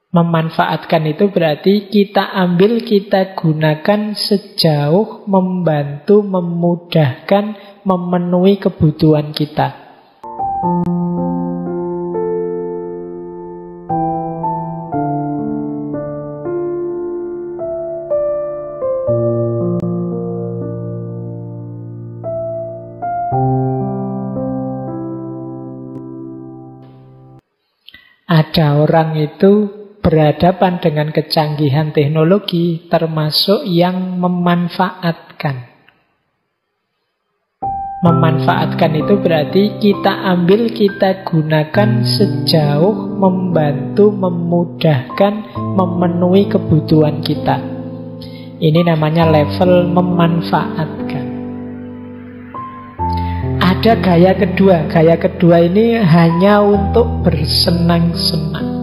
Memanfaatkan itu berarti kita ambil, kita gunakan sejauh membantu, memudahkan, memenuhi kebutuhan kita. Ada orang itu berhadapan dengan kecanggihan teknologi, termasuk yang memanfaatkan. Memanfaatkan itu berarti kita ambil, kita gunakan sejauh membantu, memudahkan, memenuhi kebutuhan kita. Ini namanya level memanfaatkan. Ada gaya kedua. Gaya kedua ini hanya untuk bersenang-senang.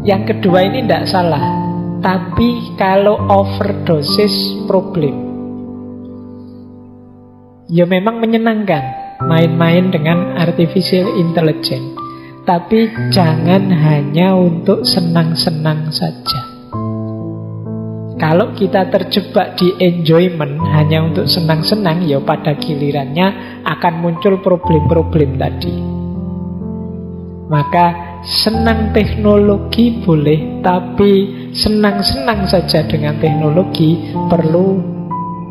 Yang kedua ini tidak salah, tapi kalau overdosis problem. Ya memang menyenangkan main-main dengan artificial intelligence, tapi jangan hanya untuk senang-senang saja. Kalau kita terjebak di enjoyment hanya untuk senang-senang, ya pada gilirannya akan muncul problem-problem tadi. Maka senang teknologi boleh, tapi senang-senang saja dengan teknologi perlu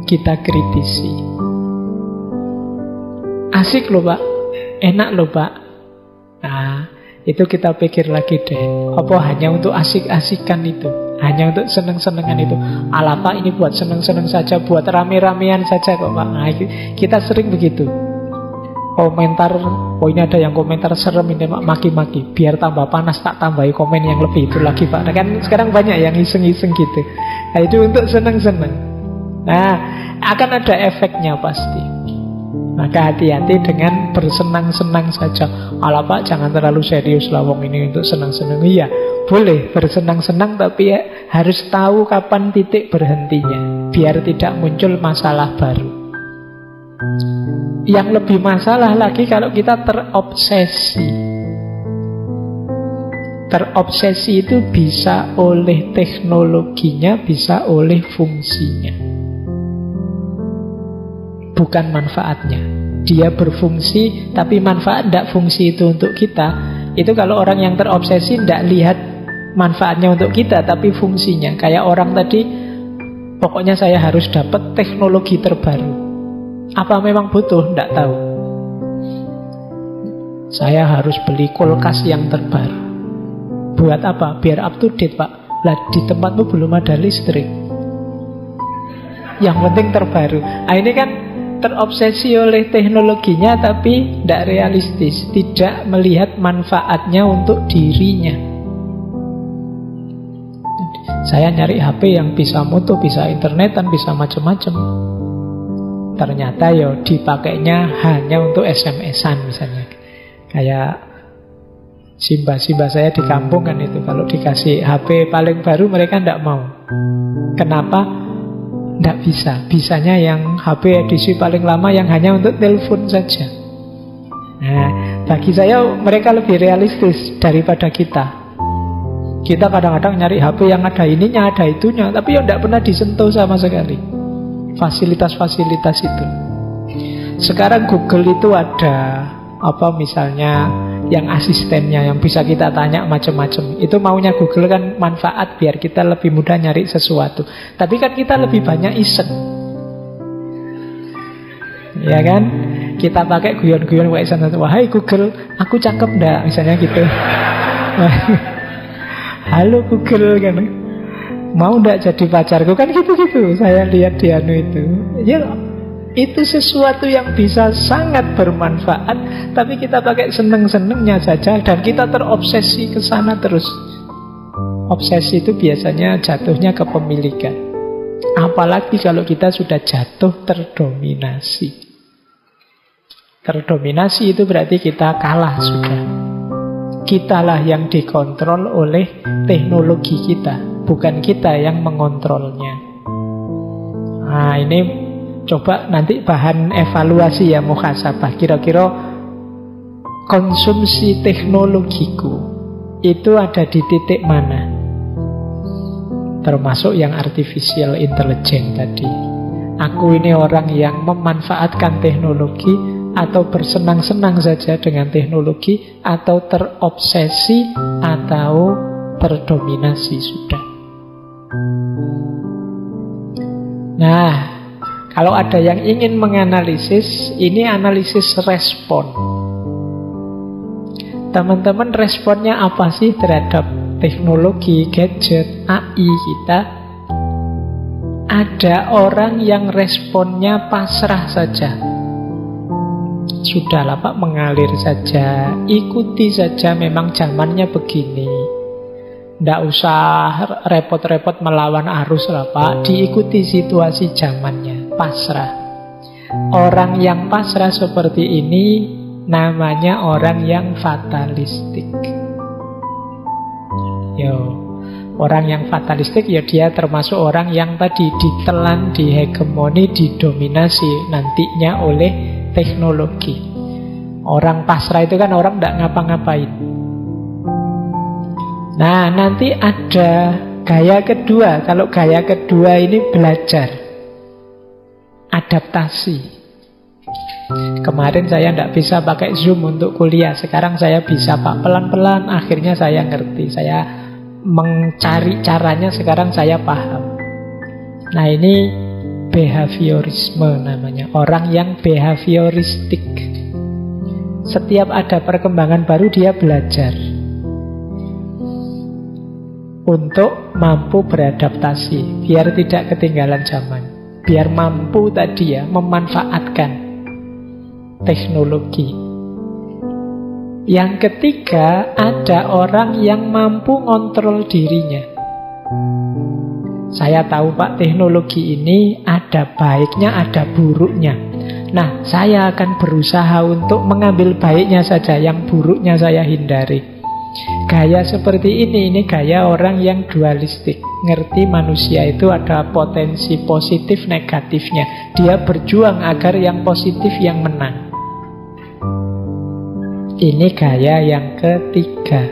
kita kritisi. Asik loh Pak, enak loh Pak. Nah, itu kita pikir lagi deh, apa hanya untuk asik-asikan itu, hanya untuk seneng-senengan itu. Alah Pak, ini buat seneng-seneng saja, buat rame-ramean saja kok Pak. Nah, kita sering begitu. Komentar, oh ini ada yang komentar serem ini Pak, maki-maki. Biar tambah panas tak tambahi komen yang lebih itu lagi Pak. Nah, kan sekarang banyak yang iseng-iseng gitu. Nah, itu untuk seneng-seneng. Nah, akan ada efeknya pasti. Maka hati-hati dengan bersenang-senang saja. Alah Pak, jangan terlalu serius lah, wong ini untuk senang-senang. Iya, boleh bersenang-senang, tapi ya harus tahu kapan titik berhentinya, biar tidak muncul masalah baru. Yang lebih masalah lagi kalau kita terobsesi. Terobsesi itu bisa oleh teknologinya, bisa oleh fungsinya, bukan manfaatnya. Dia berfungsi, tapi manfaat tidak fungsi itu untuk kita. Itu kalau orang yang terobsesi tidak lihat manfaatnya untuk kita, tapi fungsinya. Kayak orang tadi, pokoknya saya harus dapat teknologi terbaru. Apa memang butuh? Tidak tahu. Saya harus beli kulkas yang terbaru. Buat apa? Biar up to date Pak. Lah di tempatmu belum ada listrik. Yang penting terbaru. Nah, ini kan terobsesi oleh teknologinya, tapi tidak realistis, tidak melihat manfaatnya untuk dirinya. Saya nyari HP yang bisa moto, bisa internetan, bisa macam-macam. Ternyata ya dipakainya hanya untuk SMS-an misalnya. Kayak simba-simba saya di kampung kan itu, kalau dikasih HP paling baru mereka tidak mau. Kenapa? Tidak bisa. Bisanya yang HP edisi paling lama yang hanya untuk telepon saja. Nah, bagi saya mereka lebih realistis daripada kita. Kita kadang-kadang nyari HP yang ada ininya, ada itunya, tapi yang tidak pernah disentuh sama sekali fasilitas-fasilitas itu. Sekarang Google itu ada apa misalnya yang asistennya yang bisa kita tanya macam-macam. Itu maunya Google kan manfaat biar kita lebih mudah nyari sesuatu. Tapi kan kita lebih banyak iseng, ya kan? Kita pakai guyon-guyon wahai Google, aku cakep ndak? Misalnya gitu. Halo Google kan, mau ndak jadi pacarku? Kan gitu-gitu. Saya lihat di anu itu. Ya, itu sesuatu yang bisa sangat bermanfaat, tapi kita pakai seneng-senengnya saja dan kita terobsesi ke sana terus. Obsesi itu biasanya jatuhnya ke pemilikan. Apalagi kalau kita sudah jatuh terdominasi. Terdominasi itu berarti kita kalah sudah. Kitalah yang dikontrol oleh teknologi kita, bukan kita yang mengontrolnya. Nah, ini coba nanti bahan evaluasi ya, muhasabah. Kira-kira konsumsi teknologiku itu ada di titik mana? Termasuk yang artificial intelligence tadi. Aku ini orang yang memanfaatkan teknologi atau bersenang-senang saja dengan teknologi, atau terobsesi atau terdominasi sudah. Nah, kalau ada yang ingin menganalisis, ini analisis respon. Teman-teman, responnya apa sih terhadap teknologi, gadget, AI kita? Ada orang yang responnya pasrah saja. Sudahlah Pak, mengalir saja, ikuti saja, memang zamannya begini. Nggak usah repot-repot melawan arus lah Pak, diikuti situasi zamannya, pasrah. Orang yang pasrah seperti ini namanya orang yang fatalistik. Orang yang fatalistik ya dia termasuk orang yang tadi ditelan, dihegemoni, didominasi nantinya oleh teknologi. Orang pasrah itu kan orang tidak ngapa-ngapain. Nah, nanti ada gaya kedua. Kalau gaya kedua ini belajar, adaptasi. Kemarin saya tidak bisa pakai Zoom untuk kuliah, sekarang saya bisa Pak, pelan-pelan akhirnya saya ngerti, saya mencari caranya, sekarang saya paham. Nah, ini behaviorisme namanya, orang yang behavioristik. Setiap ada perkembangan baru dia belajar untuk mampu beradaptasi, biar tidak ketinggalan zaman, biar mampu tadi ya memanfaatkan teknologi. Yang ketiga, ada orang yang mampu ngontrol dirinya. Saya tahu Pak, teknologi ini ada baiknya, ada buruknya. Nah, saya akan berusaha untuk mengambil baiknya saja, yang buruknya saya hindari. Gaya seperti ini gaya orang yang dualistik. Ngerti manusia itu ada potensi positif negatifnya. Dia berjuang agar yang positif yang menang. Ini gaya yang ketiga.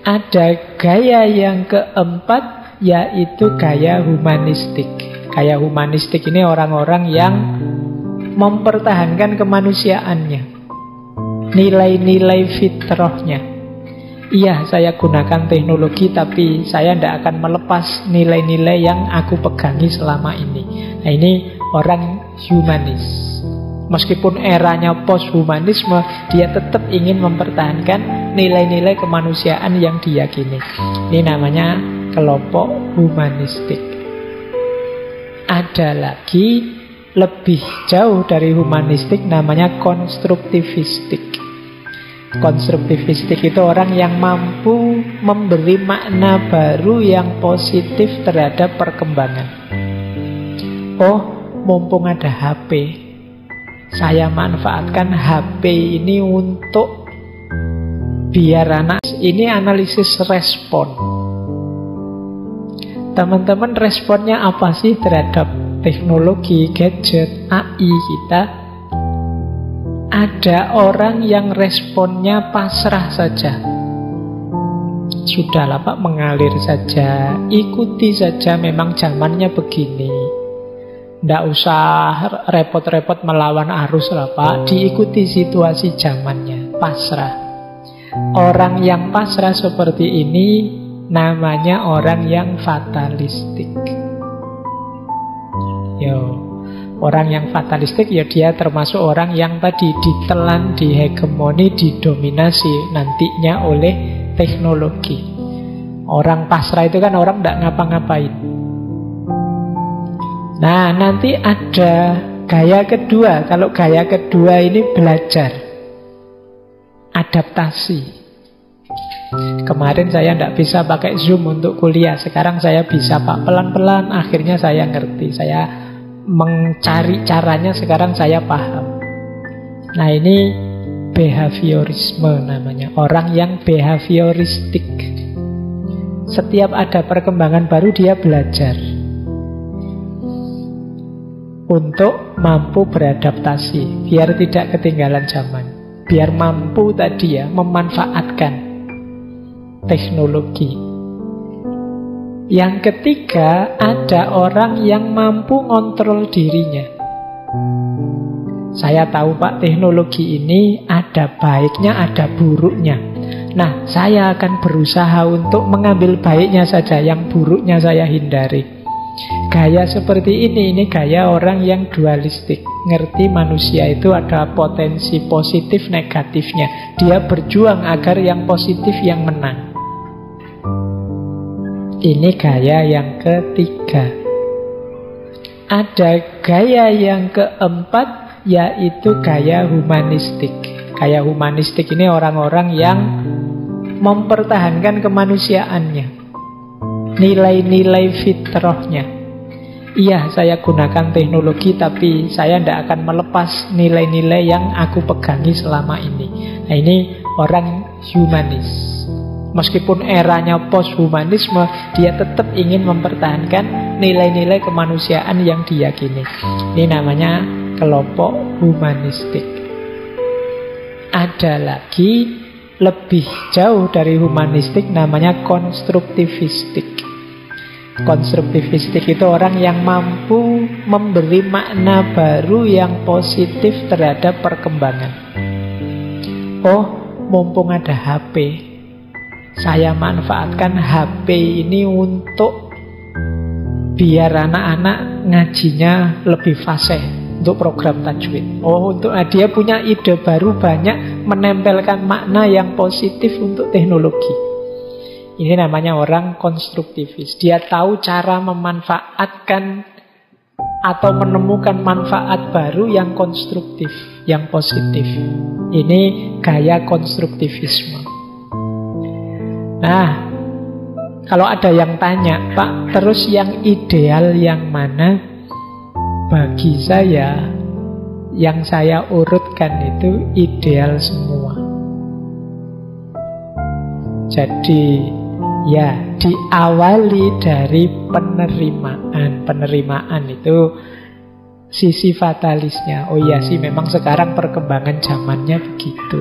Ada gaya yang keempat, yaitu gaya humanistik. Gaya humanistik ini orang-orang yang mempertahankan kemanusiaannya, nilai-nilai fitrahnya. Iya, saya gunakan teknologi, tapi saya tidak akan melepas nilai-nilai yang aku pegangi selama ini. Nah, ini orang humanis. Meskipun eranya post-humanisme, dia tetap ingin mempertahankan nilai-nilai kemanusiaan yang diyakini. Ini namanya kelompok humanistik. Ada lagi lebih jauh dari humanistik, namanya konstruktivistik. Konstruktivistik itu orang yang mampu memberi makna baru yang positif terhadap perkembangan. Oh, mumpung ada HP, saya manfaatkan HP ini untuk biar anak. Ini analisis respon. Teman-teman, responnya apa sih terhadap teknologi, gadget, AI kita? Ada orang yang responnya pasrah saja. Sudahlah Pak, mengalir saja, ikuti saja, memang zamannya begini. Nggak usah repot-repot melawan arus lah Pak, diikuti situasi zamannya, pasrah. Orang yang pasrah seperti ini namanya orang yang fatalistik. Orang yang fatalistik ya dia termasuk orang yang tadi ditelan, dihegemoni, didominasi nantinya oleh teknologi. Orang pasrah itu kan orang tidak ngapa-ngapain. Nah, nanti ada gaya kedua. Kalau gaya kedua ini belajar, adaptasi. Kemarin saya tidak bisa pakai Zoom untuk kuliah, sekarang saya bisa Pak, pelan-pelan akhirnya saya ngerti, saya mencari caranya, sekarang saya paham. Nah, ini behaviorisme namanya, orang yang behavioristik. Setiap ada perkembangan baru dia belajar untuk mampu beradaptasi, biar tidak ketinggalan zaman, biar mampu tadi ya memanfaatkan teknologi. Yang ketiga, ada orang yang mampu ngontrol dirinya. Saya tahu Pak, teknologi ini ada baiknya, ada buruknya. Nah, saya akan berusaha untuk mengambil baiknya saja, yang buruknya saya hindari. Gaya seperti ini gaya orang yang dualistik. Ngerti manusia itu ada potensi positif negatifnya. Dia berjuang agar yang positif yang menang. Ini gaya yang ketiga. Ada gaya yang keempat, yaitu gaya humanistik. Gaya humanistik ini orang-orang yang mempertahankan kemanusiaannya, nilai-nilai fitrahnya. Iya, saya gunakan teknologi, tapi saya tidak akan melepas nilai-nilai yang aku pegangi selama ini. Nah, ini orang humanis. Meskipun eranya post-humanisme, dia tetap ingin mempertahankan nilai-nilai kemanusiaan yang diyakini. Ini namanya kelompok humanistik. Ada lagi lebih jauh dari humanistik, namanya konstruktivistik. Konstruktivistik itu orang yang mampu memberi makna baru yang positif terhadap perkembangan. Oh, mumpung ada HP, saya manfaatkan HP ini untuk biar anak-anak ngajinya lebih fasih untuk program tajwid. Oh, untuk dia punya ide baru banyak, menempelkan makna yang positif untuk teknologi. Ini namanya orang konstruktivis. Dia tahu cara memanfaatkan atau menemukan manfaat baru yang konstruktif, yang positif. Ini gaya konstruktivisme. Nah, kalau ada yang tanya, Pak, terus yang ideal yang mana? Bagi saya, yang saya urutkan itu ideal semua. Jadi, ya, diawali dari penerimaan. Penerimaan itu sisi fatalisnya. Oh iya sih, memang sekarang perkembangan zamannya begitu.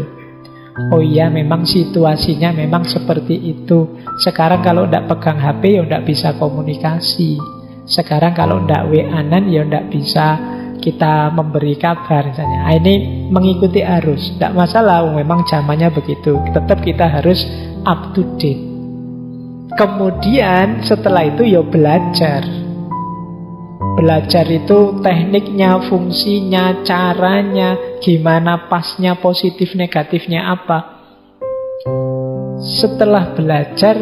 Oh iya, memang situasinya memang seperti itu. Sekarang kalau tidak pegang HP, ya tidak bisa komunikasi. Sekarang kalau tidak WA-an, ya tidak bisa kita memberi kabar misalnya. Nah, ini mengikuti arus, tidak masalah, memang zamannya begitu. Tetap kita harus up to date. Kemudian setelah itu ya belajar. Belajar itu tekniknya, fungsinya, caranya, gimana pasnya, positif negatifnya apa. Setelah belajar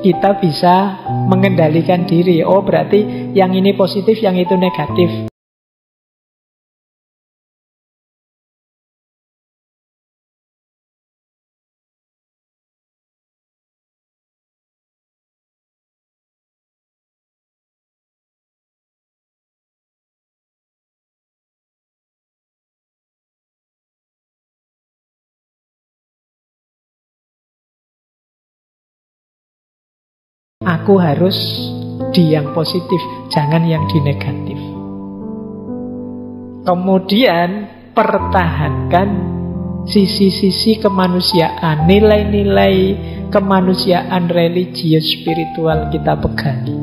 kita bisa mengendalikan diri. Oh, berarti yang ini positif, yang itu negatif. Aku harus di yang positif, jangan yang di negatif. Kemudian pertahankan sisi-sisi kemanusiaan, nilai-nilai kemanusiaan religius spiritual kita pegangi.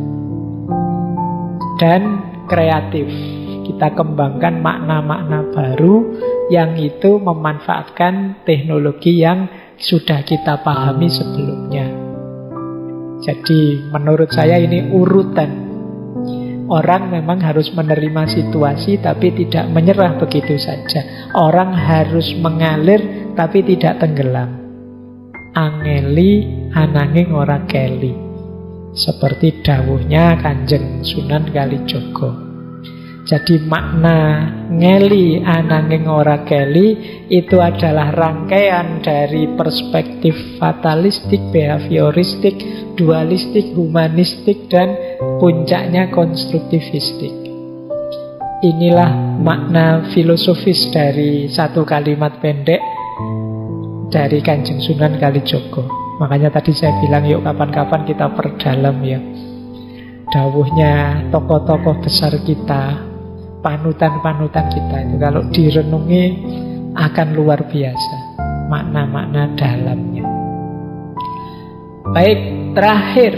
Dan kreatif, kita kembangkan makna-makna baru yang itu memanfaatkan teknologi yang sudah kita pahami sebelumnya. Jadi menurut saya ini urutan. Orang memang harus menerima situasi tapi tidak menyerah begitu saja. Orang harus mengalir tapi tidak tenggelam. Angeli ananging ora keli. Seperti dawuhnya Kanjeng Sunan Kalijaga. Jadi makna ngeli ananging ora keli itu adalah rangkaian dari perspektif fatalistik, behavioristik, dualistik, humanistik, dan puncaknya konstruktivistik. Inilah makna filosofis dari satu kalimat pendek dari Kanjeng Sunan Kalijaga. Makanya tadi saya bilang yuk kapan-kapan kita perdalam ya dawuhnya tokoh-tokoh besar kita, panutan-panutan kita itu kalau direnungi akan luar biasa makna-makna dalamnya. Baik, terakhir.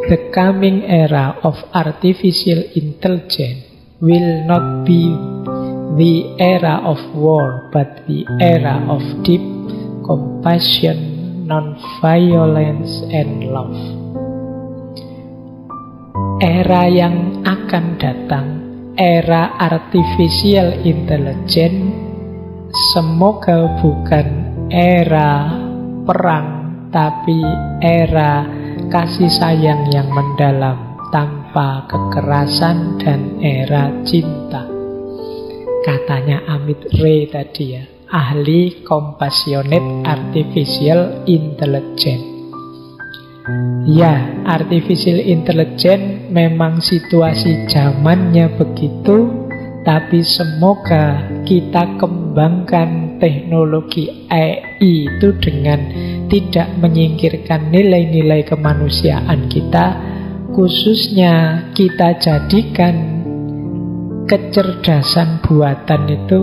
The coming era of artificial intelligence will not be the era of war, but the era of deep compassion, non-violence, and love. Era yang akan datang, era artificial intelligence, semoga bukan era perang, tapi era kasih sayang yang mendalam tanpa kekerasan dan era cinta. Katanya Amit Ray tadi ya, ahli compassionate artificial intelligence. Ya, artificial intelligence memang situasi zamannya begitu, tapi semoga kita kembangkan teknologi AI itu dengan tidak menyingkirkan nilai-nilai kemanusiaan kita, khususnya kita jadikan kecerdasan buatan itu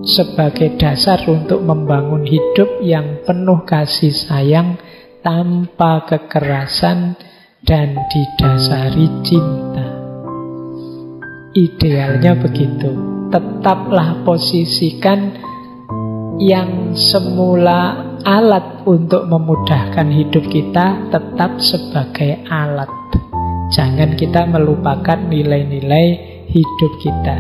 sebagai dasar untuk membangun hidup yang penuh kasih sayang, tanpa kekerasan, dan didasari cinta. Idealnya begitu. Tetaplah posisikan yang semula alat untuk memudahkan hidup kita tetap sebagai alat. Jangan kita melupakan nilai-nilai hidup kita.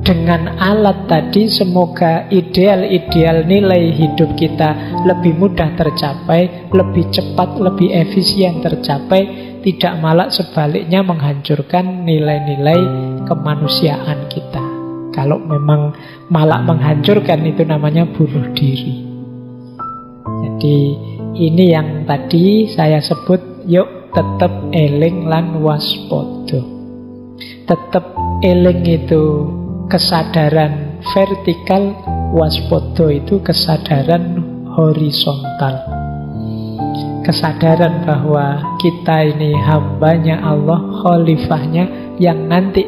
Dengan alat tadi semoga ideal-ideal nilai hidup kita lebih mudah tercapai, lebih cepat, lebih efisien tercapai, tidak malah sebaliknya menghancurkan nilai-nilai kemanusiaan kita. Kalau memang malah menghancurkan, itu namanya bunuh diri. Jadi ini yang tadi saya sebut, yuk tetap eling lan waspada. Tetap eling itu kesadaran vertikal, waspada itu kesadaran horizontal. Kesadaran bahwa kita ini hambanya Allah, khalifahnya, yang nanti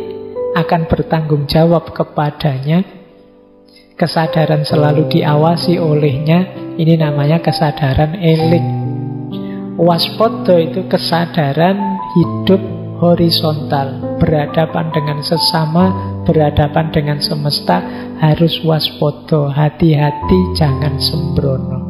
akan bertanggung jawab kepadanya. Kesadaran selalu diawasi olehnya, ini namanya kesadaran eling. Waspada itu kesadaran hidup horizontal, berhadapan dengan sesama, berhadapan dengan semesta, harus waspada, hati-hati, jangan sembrono.